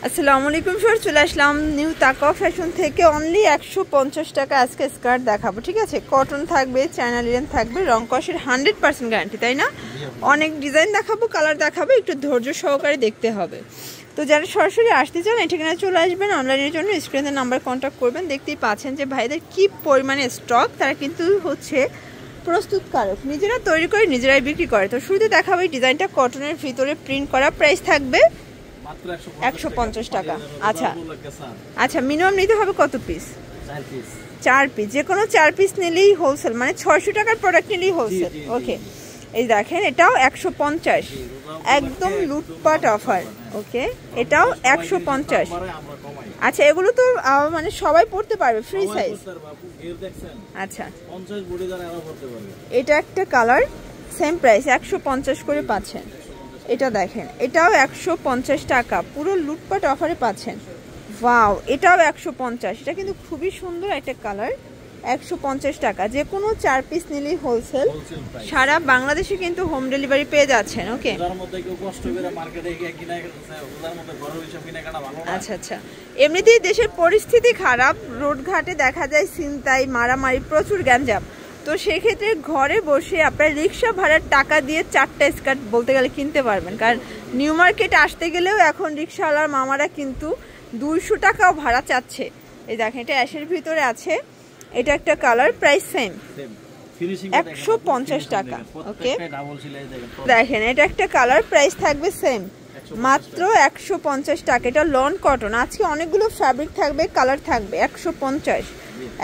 আসসালামু আলাইকুম স্যার, চলে আসলাম নিউ তাকওয়া ফ্যাশন থেকে। অনলি 150 টাকা আজকে স্কার্ট দেখাবো, ঠিক আছে? কটন থাকবে, চায়না লিনেন থাকবে, রং কষের 100% গ্যারান্টি, তাই না? অনেক ডিজাইন দেখাবো, কালার দেখাবো, একটু ধৈর্য সহকারে দেখতে হবে। তো যারা সরাসরি আসতে চান এখানে চলে আসবেন, অনলাইনের জন্য স্ক্রিনের নাম্বার কন্ট্যাক্ট করবেন। দেখতেই পাচ্ছেন যে ভাইদের কি পরিমাণে স্টক, তারা কিন্তু হচ্ছে প্রস্তুতকারক, নিজেরা তৈরি করে নিজেরাই বিক্রি করে। তো শুরুতে দেখাবো এই ডিজাইনটা, কটনের ভিতরে প্রিন্ট করা, প্রাইস থাকবে 150 টাকা। আচ্ছা আচ্ছা, মিনিমাম নিতে হবে কত পিস? 4 পিস। যে কোনো 4 পিস নিলেই হোলসেল, মানে 600 টাকার প্রোডাক্ট নিলেই হোলসেল। ওকে, এই দেখেন এটাও 150, একদম লুটপাট অফার। ওকে, এটাও 150। আচ্ছা, এগুলো তো মানে সবাই পড়তে পারবে, ফ্রি সাইজ। আচ্ছা, এটা একটা কালার, সেম প্রাইস 150 করে পাচ্ছেন। এটা দেখেন, এটাও 150 টাকা, পুরো লুটপাট অফারে পাচ্ছেন। ওয়াও, এটাও 150। এটা কিন্তু খুবই সুন্দর একটা কালার, 150 টাকা। যে কোনো 4 পিস নিলেই হোলসেল, সারা বাংলাদেশে কিন্তু হোম ডেলিভারি পেয়ে যাচ্ছেন। ওকে, আচ্ছা আচ্ছা। এমনিতেই দেশের পরিস্থিতি খারাপ, রোডঘাটে দেখা যায় ছিনতাই, মারামারি, প্রচুর গ্যাঞ্জাম। তো সেক্ষেত্রে ঘরে বসে আপনার রিক্সা ভাড়ার টাকা দিয়ে 4টা স্কার্ট বলতে গেলে কিনতে পারবেন। কারণ নিউ মার্কেট আসতে গেলেও এখন রিক্সাওয়ালার মামারা কিন্তু 200 টাকাও ভাড়া চাচ্ছে। এই দেখেন, এটা অ্যাশের ভিতরে আছে, এটা একটা কালার, প্রাইস সেম 150 টাকা। ওকে, দেখেন এটা একটা কালার, প্রাইস থাকবে সেম মাত্র 150 টাকা। এটা লন কটন, আজকে অনেকগুলো ফ্যাব্রিক থাকবে, কালার থাকবে। 150,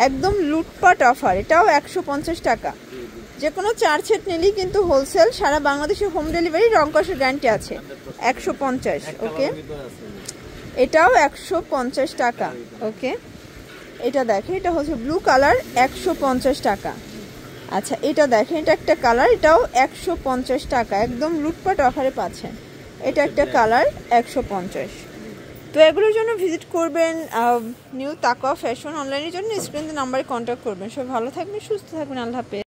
একদম লুটপাট অফার। এটাও 150 টাকা। যে কোনো 4 সেট নিলেই কিন্তু হোলসেল, সারা বাংলাদেশে হোম ডেলিভারি, রং কষের গ্যারান্টি আছে। 150। ওকে, এটাও 150 টাকা। ওকে, এটা দেখেন, এটা হচ্ছে ব্লু কালার, 150 টাকা। আচ্ছা, এটা দেখেন, এটা একটা কালার, এটাও 150 টাকা, একদম লুটপাট অফারে পাচ্ছেন। এটা একটা কালার, 150। তো এগুলোর জন্য ভিজিট করবেন নিউ তাকওয়া ফ্যাশন। অনলাইনের জন্য স্ক্রিনের নাম্বারে কন্ট্যাক্ট করবেন। সব ভালো থাকবেন, সুস্থ থাকবেন, আল্লাহ হাফেজ।